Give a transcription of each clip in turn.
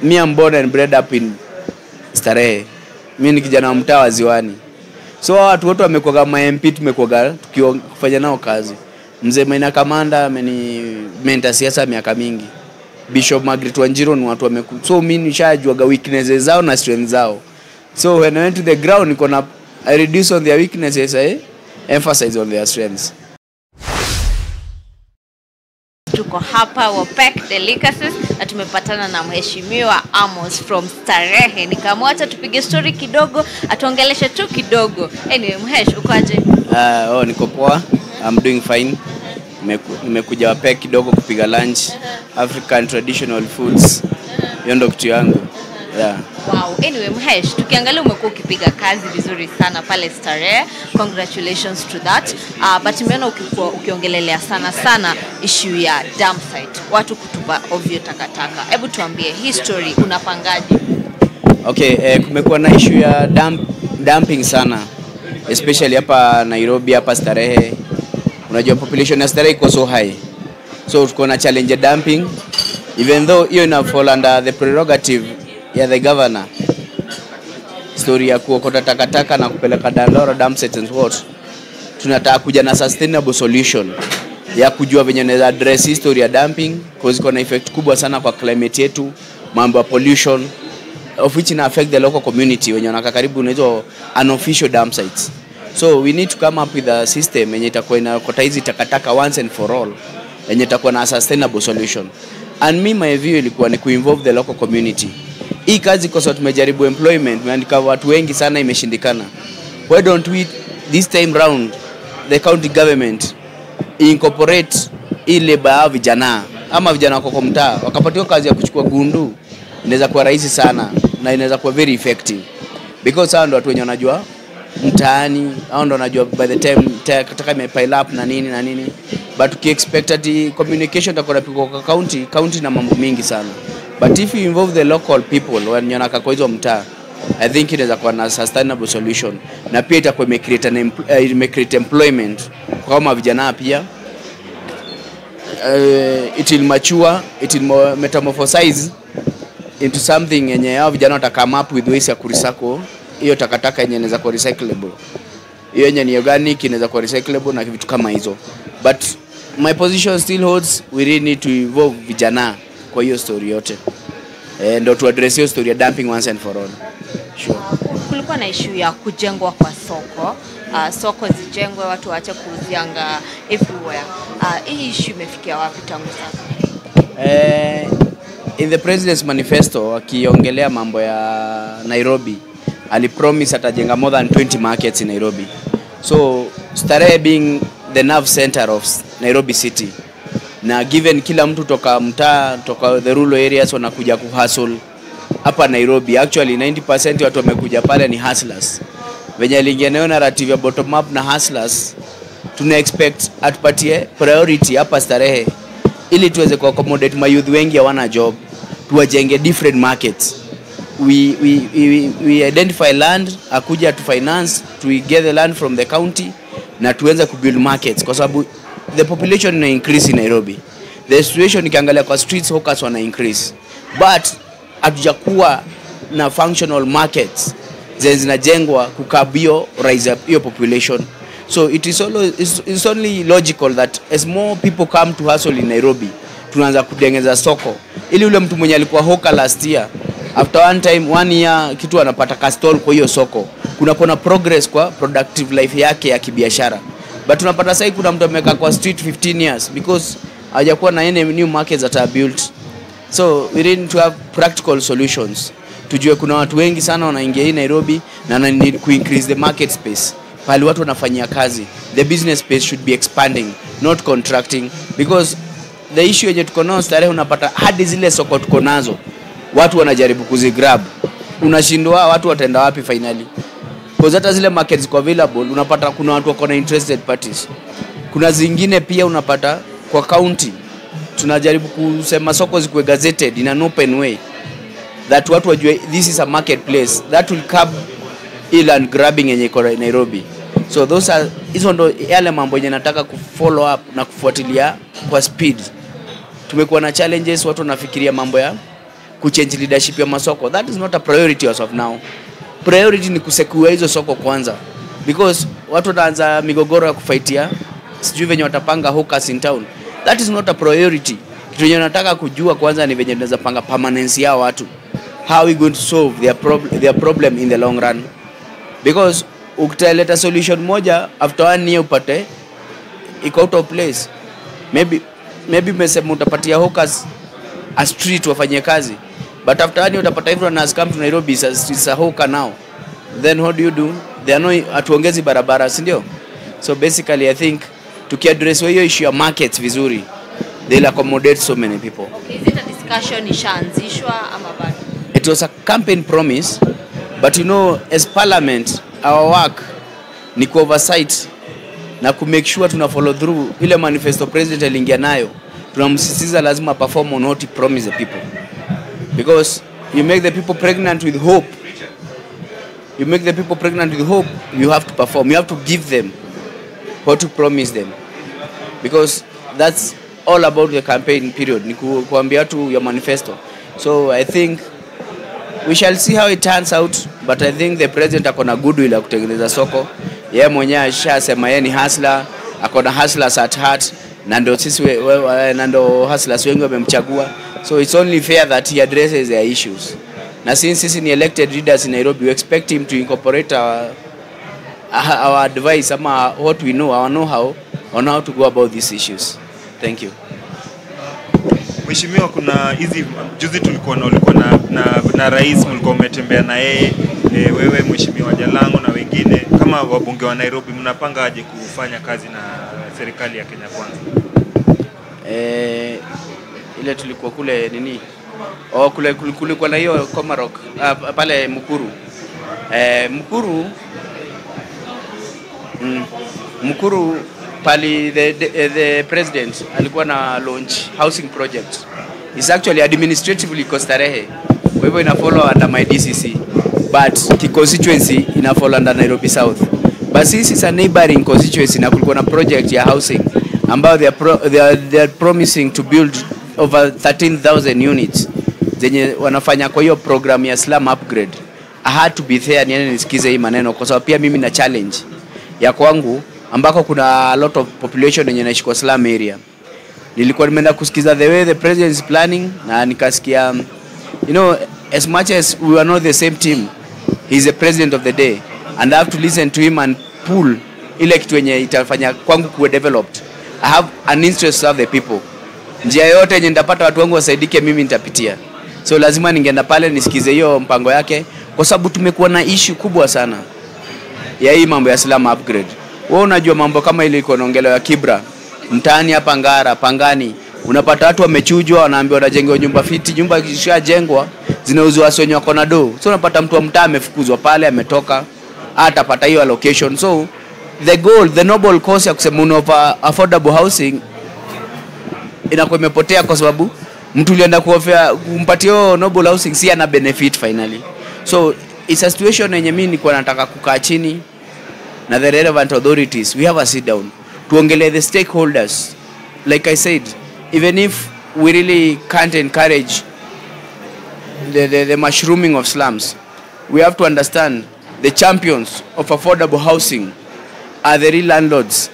Me I'm born and bred up in Starehe. Mimi ni kijana wa mtaa wa Ziwani. So watu wote wamekuwa kama MP, tumekuwa tukifanya nao kazi. Mzee Maina Kamanda mentor siasa miaka mingi. Bishop Margaret Wanjiru ni watu so mimi nishajua weaknesses zao na strengths zao. So when I went to the ground I reduce on their weaknesses, I emphasize on their strengths. Tuko hapa Wapek Delicacies na tumepatana na mheshimiwa Amos from Starehe. Nikamwacha tupige story kidogo, atuongeleshe tu kidogo. Anyway, mhesh uko aje? Niko poa. I'm doing fine. Nimekuja Wapek kidogo kupiga lunch. African traditional foods. Hiyo ndo kitu yangu. Yeah. Wow. Anyway, mhesh, tukiangalia umekuwa ukipiga kazi vizuri sana pale Starehe. Congratulations to that. But nimeona ukiongelelea sana issue ya dump site. Watu kutupa ovyo takataka. Hebu tuambie history unapangaje? Okay, kumekuwa na issue ya dumping sana. Especially hapa Nairobi, hapa Starehe. Unajua population ya Starehe iko so high. So tuko na challenge ya dumping, even though hiyo ina fall under the prerogative ya the governor. Story ya kuokota takataka na kupeleka Dandora dump sites and what. Tunataka kuja na sustainable solution ya kujua venye naweza address history ya dumping, cause iko na effect kubwa sana kwa climate yetu, mambo ya pollution, of which ina affect the local community wenye wanakaa karibu na hizo unofficial dump sites. So we need to come up with a system yenye itakuwa inaokota hizi takataka once and for all, yenye itakuwa na sustainable solution. And my view ilikuwa ni kuinvolve the local community. Hii kazi kwa sababu tumejaribu employment, tumeandika watu wengi sana, imeshindikana. Why don't we this time round the county government incorporate ile labor vijana ama vijana wako mtaa wakapatiwa kazi ya kuchukua gundu? Inaweza kuwa rahisi sana na inaweza kuwa very effective, because hao ndo watu wenye wanajua mtaani, hao ndo wanajua by the time takataka imepile up na nini. But we expect that communication itakuwa napikwa kwa county na mambo mingi sana. But if you involve the local people when yanaka kwa hizo mtaa, I think inaweza kuwa na sustainable solution, na pia itakuwa create employment kwa kama vijana pia. It will mature, it will metamorphosize into something yenye hao vijana wata come up with ways ya kurecycle hiyo takataka yenye inaweza kuwa recyclable. Hiyo yenye ni organic inaweza kuwa recyclable na vitu kama hizo. But my position still holds, we really need to involve vijana kwa hiyo story yote. Ndo tu address hiyo story ya dumping once and for all. Sure. Kulikuwa na issue ya kujengwa kwa soko. Soko zijengwe, watu waache kuuzianga everywhere. Hii issue imefikia wapi tangu sasa? In the president's manifesto akiongelea mambo ya Nairobi, alipromise atajenga more than 20 markets in Nairobi. So Starehe being the nerve center of Nairobi city, na given kila mtu toka mtaa, toka the rural areas wanakuja kuhustle hapa Nairobi. Actually 90% watu wamekuja pale ni hustlers. Venye lingeneo narrative ya bottom up na hustlers, tuna expect atupatie priority hapa Starehe ili tuweze ku accommodate mayouth wengi hawana job, tuwajenge different markets. We identify land, akuja to finance, we get the land from the county na tuanze ku build markets, kwa sababu the population ina increase in Nairobi. The situation ikiangalia kwa streets, hawkers wana increase, but hatujakuwa na functional markets zinajengwa kukabio rise up hiyo population. So it's only logical that as more people come to hustle in Nairobi, tunaanza kutengeza soko ili ule mtu mwenye alikuwa hawker last year, after one year kitu anapata castall kwa hiyo soko, kuna progress kwa productive life yake ya kibiashara. But tunapata sasa kuna mtu amekaa kwa street 15 years because hajakuwa na any new markets that are built. So we need to have practical solutions. Tujue kuna watu wengi sana wanaingia hii Nairobi na need to increase the market space. Pale watu wanafanyia kazi, the business space should be expanding, not contracting, because the issue yenye tuko nayo Starehe, unapata hadi zile soko tuko nazo watu wanajaribu kuzigrab. Unashindwa watu wataenda wapi finally? Because hata zile markets kwa available unapata kuna watu wako na interested parties. Kuna zingine pia unapata kwa county tunajaribu kusema soko zikuwe gazetted in an open way that watu wajue this is a marketplace that will curb and grabbing yenye iko Nairobi. So those are hizo ndo yale mambo yenye nataka kufollow up na kufuatilia kwa speed. Tumekuwa na challenges, watu wanafikiria mambo ya kuchange leadership ya masoko. That is not a priority as of now. Priority ni kusekua hizo soko kwanza, because watu wataanza migogoro ya kufaitia sijui venye watapanga hawkers in town. That is not a priority. Kitu yenye nataka kujua kwanza ni venye tunaweza panga permanence ya watu. How are we going to solve their problem in the long run? Because ukitaleta solution moja after 1 year upate iko out of place. Maybe umesema utapatia hawkers a street wafanye kazi, but after 1 year utapata everyone has come to Nairobi is a hawker now. Then what do? They are no atuongezi barabara, si ndio? So basically I think tukiaddress hiyo issue ya markets vizuri, they'll accommodate so many people. Okay, is it a discussion ishaanzishwa ama bado? It was a campaign promise, but you know, as parliament, our work ni ku oversight na ku make sure tuna follow through ile manifesto president aliingia nayo. Tunamsisitiza lazima perform on what he promised the people, because you make the people pregnant with hope. You make the people pregnant with hope, you have to perform. You have to give them what you promise them, because that's all about the campaign period, ni kuambia tu your manifesto. So I think we shall see how it turns out, but I think the president akona goodwill ya kutengeneza soko. Yeye mwenyewe ashasema yeye ni hustler, akona hustlers at heart, na ndio sisi na ndio hustlers wengi wamemchagua. So it's only fair that he addresses their issues. Na since sisi ni elected leaders in Nairobi, we expect him to incorporate our advice ama what we know, our know-how on how to go about these issues. Thank you. Mheshimiwa, kuna hizi juzi tulikuwa na rais, mlikuwa umetembea na yeye, wewe Mheshimiwa Jalango na wengine kama wabunge wa Nairobi, mnapanga aje kufanya kazi na serikali ya Kenya Kwanza? Ile tulikuwa kule nini? Kule kulikuwa na hiyo Komarok pale Mukuru. Mukuru pali the president alikuwa na launch housing project. It's actually administratively Starehe, kwa hivyo ina follow under my DCC, but the constituency ina follow under Nairobi South. But this is a neighboring constituency na kulikuwa na project ya housing ambao they are promising to build over 13,000 units zenye wanafanya kwa hiyo program ya slum upgrade. I had to be there niende nisikize hii maneno, kwa sababu pia mimi na challenge ya kwangu ambako kuna a lot of population yenye inaishi kwa slum area. Nilikuwa nimeenda kusikiza the way the president is planning, na nikasikia you know, as much as we are not the same team, he is the president of the day and I have to listen to him and pull ile kitu yenye itafanya kwangu kuwe developed. I have an interest to serve the people. Njia yote yenye nitapata watu wangu wasaidike mimi nitapitia. So lazima ningeenda pale nisikize hiyo mpango yake, kwa sababu tumekuwa na issue kubwa sana ya hii mambo ya slum upgrade. Wewe unajua mambo kama ile iko naongelewa Kibra, mtaani hapa Ngara, Pangani, unapata watu wamechujwa, wanaambiwa wanajengewa nyumba fiti, nyumba zishajengwa zinauzwa sonyo kona do. So unapata mtu wa mtaa amefukuzwa pale, ametoka, atapata hiyo allocation. So the noble cause ya kusema una affordable housing inakuwa imepotea, kwa sababu mtu ulienda kumpatia noble housing si ana benefit finally. So it's a situation yenye mimi nilikuwa nataka kukaa chini na the relevant authorities, we have a sit down tuongelee the stakeholders. Like I said, even if we really can't encourage the mushrooming of slums, we have to understand the champions of affordable housing are the real landlords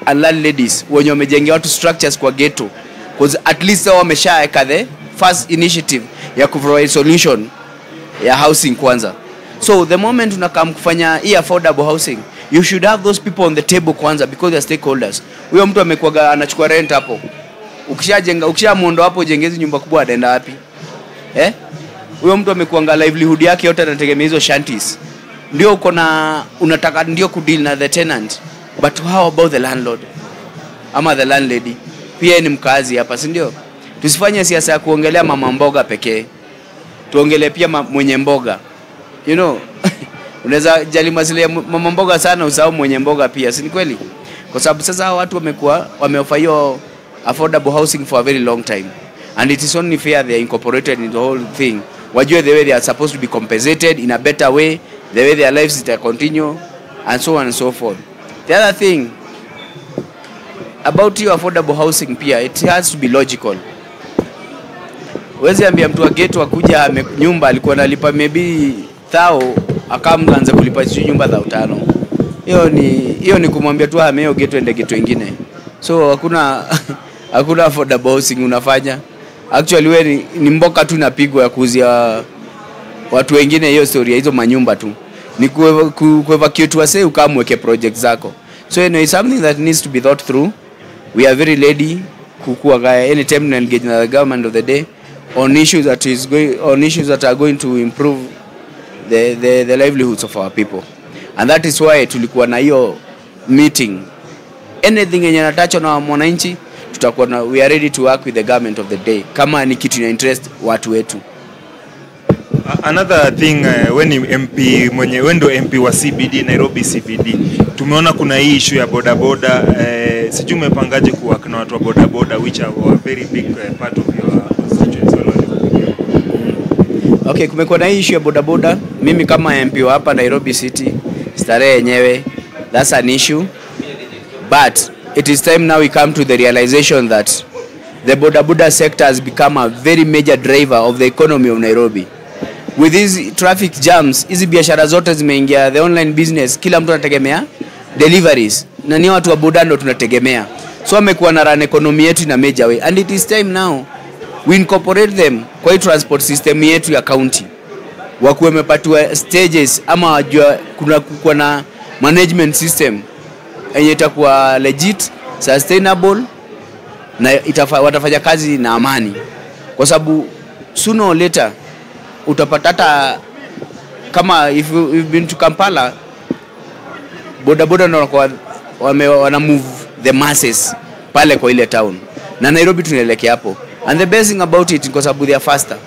and landladies wenye wamejengea watu structures kwa ghetto, because at least wao wameshaeka the first initiative ya provide solution ya housing kwanza. So the moment unakam kufanya hii affordable housing, you should have those people on the table kwanza, because they are stakeholders. Huyo mtu amekuwa anachukua rent hapo, ukishamuondoa hapo jengezi nyumba kubwa ataenda wapi? Huyo mtu amekuanga livelihood yake yote anategemea hizo shanties. Ndio unataka ndio kudeal na the tenant, but how about the landlord ama the landlady? Pia ni mkazi hapa, si ndio? Tusifanye siasa ya kuongelea mama mboga pekee, tuongelee pia mwenye mboga. You know, unaweza jali masuala ya mama mboga sana usahau mwenye mboga pia, si kweli? Kwa sababu sasa watu wameoffer hiyo affordable housing for a very long time, and it is only fair they are incorporated in the whole thing. Wajue the way they are supposed to be compensated in a better way, the way their lives will continue, and so on and so forth. The other thing about your affordable housing pia, it has to be logical. Wezi ambia mtu wa ghetto akuja nyumba alikuwa analipa maybe 1000 akaanza kulipa nyumba 5,000. Hiyo ni kumwambia tu hameo ghetto ende ghetto nyingine. So hakuna affordable housing unafanya. Actually wewe ni mboka tu napigwa ya kuuzia watu wengine hiyo story hizo manyumba tu. Ni kuevacuate wase ukamweke project zako. So it's something that needs to be thought through. We are very ready kukua anytime to engage na the government of the day on issues that are going to improve the livelihoods of our people. And that is why tulikuwa na hiyo meeting. Anything yenye natacho na mwananchi tutakuwa na, we are ready to work with the government of the day kama ni kitu ina interest watu wetu. Another thing, when MP mwenye wendo MP wa CBD Nairobi CBD, tumeona kuna hii issue ya boda boda. Sijui umepangaje kuwork na watu wa boda boda which are a very big part of your constituency. Okay, kumekuwa na hii issue ya boda boda. Mimi kama MP wa hapa Nairobi City, Starehe yenyewe, that's an issue. But it is time now we come to the realization that the boda boda sector has become a very major driver of the economy of Nairobi. With these traffic jams, hizi biashara zote zimeingia the online business, kila mtu anategemea deliveries. Na ni watu wa boda ndo tunategemea. So wamekuwa na run economy yetu in a major way, and it is time now we incorporate them kwa transport system yetu ya county. Wakuwe wamepatiwa stages ama wajua kuna na management system yenye itakuwa legit, sustainable na watafanya kazi na amani. Kwa sababu sooner or later utapata hata kama if you've been to Kampala, boda boda ndio wana move the masses pale kwa ile town. Na Nairobi tunaelekea hapo. And the best thing about it because they are faster.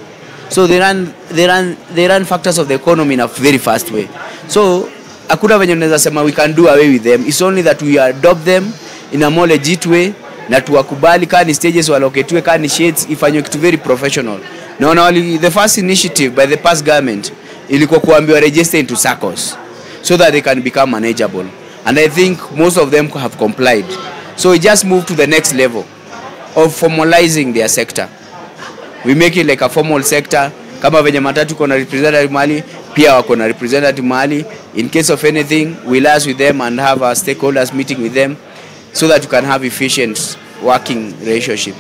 So they run factors of the economy in a very fast way. So hakuna venye unaweza sema we can do away with them. It's only that we adopt them in a more legit way na tuwakubali kani stages waloketwe kani shades ifanywe kitu very professional. Na the first initiative by the past government ilikuwa kuambiwa register into SACCOs so that they can become manageable. And I think most of them have complied. So we just move to the next level of formalizing their sector. We make it like a formal sector. Kama venye matatu kuna representative mahali, pia wako na representative mahali. In case of anything, we liaise with them and have a stakeholders meeting with them so that we can have efficient working relationship.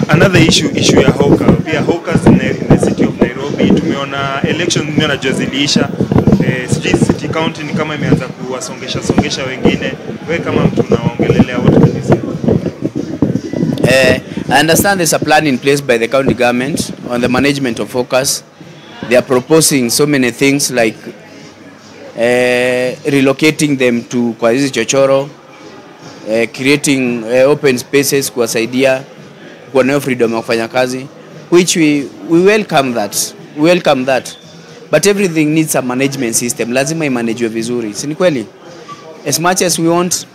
Another issue ya hawker. Pia hawkers in the city of Nairobi. Tumeona election na jaziliisha. City county ni kama imeanza kuwasongesha wengine. Wewe kama mtu unaongelelea wote kabisa. I understand there's a plan in place by the county government on the management of hawkers. They are proposing so many things like relocating them to kwa hizi chochoro, creating open spaces kuwasaidia kwa nayo freedom ya kufanya kazi, which we welcome that. But everything needs a management system. Lazima imanejwe vizuri. Si ni kweli? As much as we want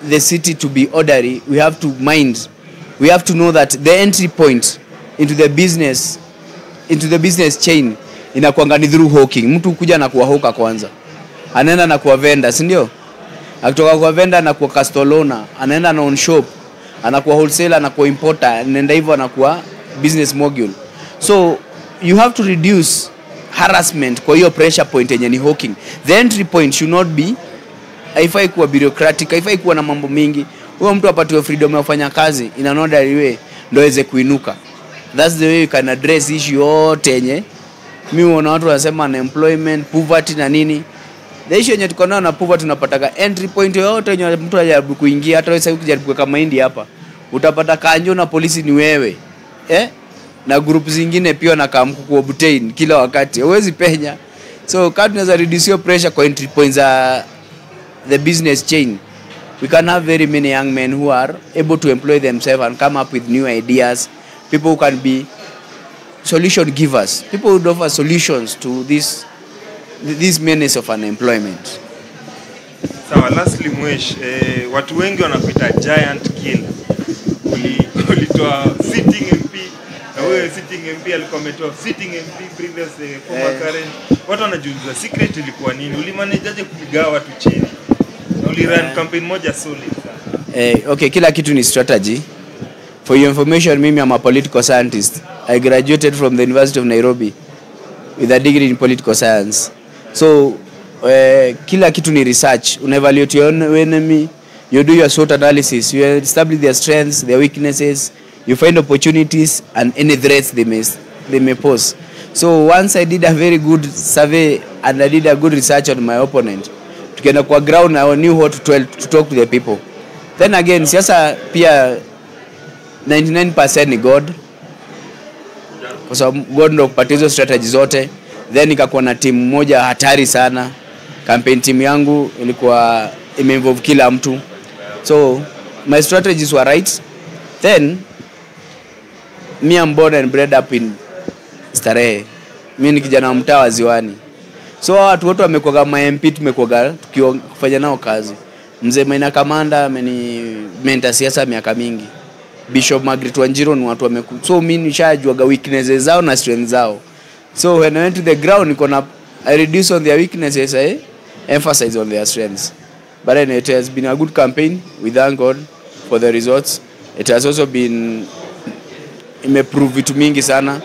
the city to be orderly, we have to know that the entry point into the business chain inakuanga ni through hawking. Mtu kuja na kuwa hawker kwanza, anaenda na kuwa vendor, si ndio? Akitoka kwa vendor na kuwa castolona, anaenda na on shop, anakuwa wholesaler, anakuwa importer, anaenda hivyo anakuwa business mogul. So you have to reduce harassment kwa hiyo pressure point yenye ni hawking. The entry point should not be, haifai kuwa bureaucratic, haifai kuwa na mambo mingi. Huyo mtu apatiwe freedom ya kufanya kazi in an orderly way ndio aweze kuinuka. That's the way you can address issue yote yenye mimi unaona watu wanasema unemployment, poverty na nini. The issue yenye tuko nayo na poverty tunapata entry point yote yenye mtu anajaribu kuingia. Hata wewe ukijaribu kuweka mahindi hapa utapata kanjo na polisi ni wewe. Na group zingine pia na kamku kuobtain kila wakati. Huwezi penya. So kama tunaweza reduce your pressure kwa entry points the business chain, we can have very many young men who are able to employ themselves and come up with new ideas. People who can be solution givers. People who offer solutions to this menace of unemployment. Sawa, lastly Mwesh, watu wengi wanakuita giant kill. Ulitoa sitting MP, na wewe sitting MP alikuwa ametoa sitting MP previous former current. Watu wanajiuliza secret ilikuwa nini? Ulimanageaje kupiga watu chini? Na ulirun campaign moja solid sana. Okay, kila kitu ni strategy. For your information, mimi am a political scientist. I graduated from the University of Nairobi with a degree in political science. So kila kitu ni research. Una evaluate your enemy, you do your SWOT analysis, you establish their strengths, their weaknesses, you find opportunities and any threats they may pose. So once I did a very good survey and I did a good research on my opponent, tukienda kwa ground I knew what to talk to the people. Then again, siasa pia 99% ni God. Kwa sababu God ndo kupatia hizo strategy zote. Then nikakuwa na timu moja hatari sana. Campaign team yangu ilikuwa imeinvolve kila mtu. So my strategies were right. Then me I'm born and bred up in Starehe. Mimi ni kijana wa mtaa wa Ziwani. So watu wote wamekuwa kama MP, tumekuwa tukifanya nao kazi. Mzee Maina Kamanda mentor siasa miaka mingi. Bishop Margaret Wanjiro ni watu wamekuwa. So mimi nishajua weaknesses zao na strengths zao. So when I went to the ground, I reduce on their weaknesses, I emphasize on their strengths. But then it has been a good campaign. We thank God for the results. It has also been imeprove vitu mingi sana.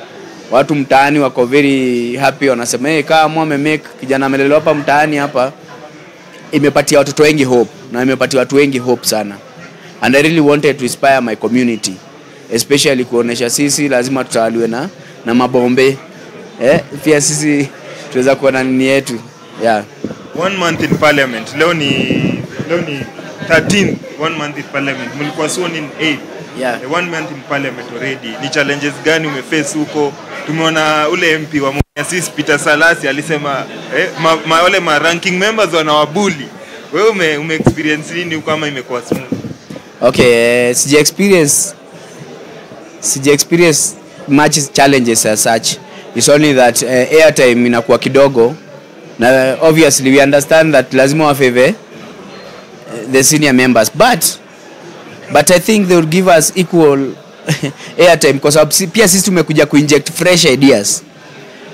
Watu mtaani wako very happy, wanasema kama amemake kijana amelelewa hapa mtaani hapa, imepatia watoto wengi hope na imepatia watu wengi hope sana. And I really wanted to inspire my community, especially kuonesha sisi lazima tutawaliwe na mabombe. Pia sisi tuweza kuwa na nini yetu. Yeah. 1 month in parliament. Leo ni 13th 1 month in parliament. Mlikuwa sworn in 8. Yeah. 1 month in parliament already. Ni challenges gani umeface huko? Tumeona ule MP wa Mwanasiasa Peter Salasi alisema wale ma ranking members wanawabuli. Wewe ume experience nini kama imekuwa smooth? Okay, sija experience much challenges as such. It's only that airtime inakuwa kidogo. Na obviously we understand that lazima wa favor the senior members, but I think they will give us equal airtime because pia sisi tumekuja kuinject fresh ideas.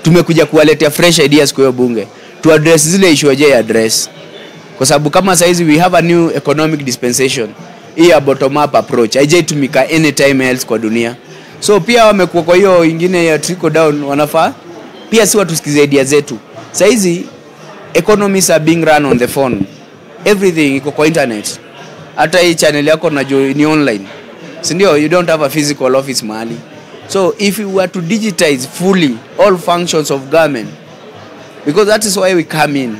Tumekuja kuwaletea fresh ideas kwa bunge to address zile issue waje address. Kwa sababu kama saizi we have a new economic dispensation. Hii bottom up approach haijatumika anytime else kwa dunia. So pia wamekuwa kwa hiyo ingine ya trickle down, wanafaa pia si watu sikize idea zetu. Saizi economies are being run on the phone. Everything iko kwa internet. Hata hii channel yako unajua ni online. Si ndio? You don't have a physical office mahali. So if you were to digitize fully all functions of government, because that is why we come in,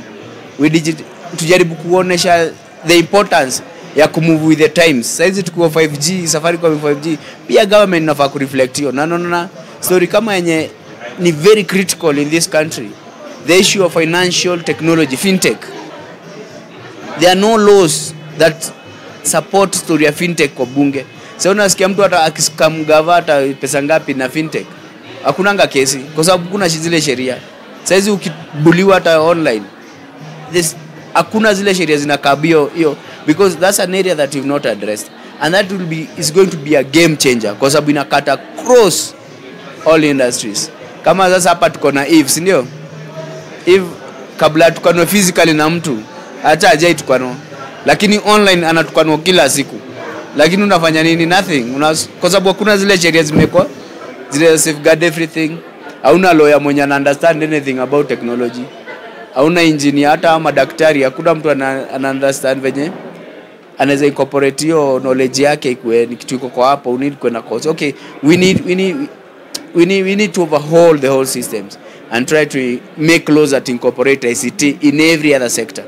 tujaribu kuonesha the importance ya kumove with the times. Saizi tukiwa 5G, safari kwa 5G, pia government inafaa kureflect hiyo. Na story kama yenye ni very critical in this country. The issue of financial technology, fintech. There are no laws that support story ya fintech kwa bunge. Sasa unasikia mtu hata akiskamgava hata pesa ngapi na fintech. Hakunanga kesi kwa sababu kuna zile sheria. Saizi ukibuliwa hata online, hakuna zile sheria zinakabio hiyo, because that's an area that we've not addressed, and that is going to be a game changer kwa sababu inakata cross all industries. Kama sasa hapa tuko na if ndio if kabla tukano physically na mtu hata ajai tukano, lakini online anatukano kila siku, lakini unafanya nini? Nothing. Kwa sababu hakuna zile sheria zimekwa zile safeguard everything. Hauna lawyer mwenye ana understand anything about technology. Hauna engineer, hata madaktari, hakuna mtu ana understand venye anaweza incorporate hiyo knowledge yake ikue ni kitu iko kwa hapo. You need kwenda course. Okay, we need to overhaul the whole systems and try to make laws that incorporate ICT in every other sector.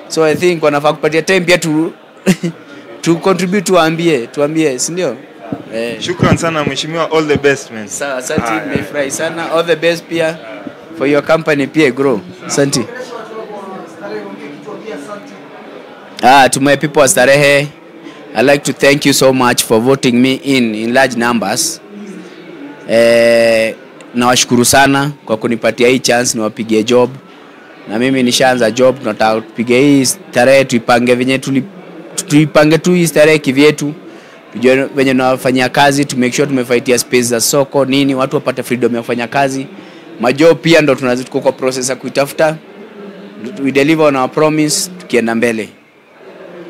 So I think wanafaa kupatia time pia to contribute, tuambie, si ndio? Shukran sana mheshimiwa, all the best man. Sawa, asante, nimefurahi sana. All the best pia for your company pia grow. Asante. To my people of Starehe, I'd like to thank you so much for voting me in large numbers. Nawashukuru sana kwa kunipatia hii chance niwapigie job. Na mimi nishaanza job, tunataka tupige hii Starehe, tuipange tu hii Starehe kivyetu. Tujue venye tunafanya kazi, to make sure tumefaitia space za soko nini, watu wapate freedom ya kufanya kazi. Majob pia ndo tunazidi kwa process ya kuitafuta. We deliver on our promise, tukienda mbele.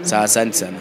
Sawa, asante sana.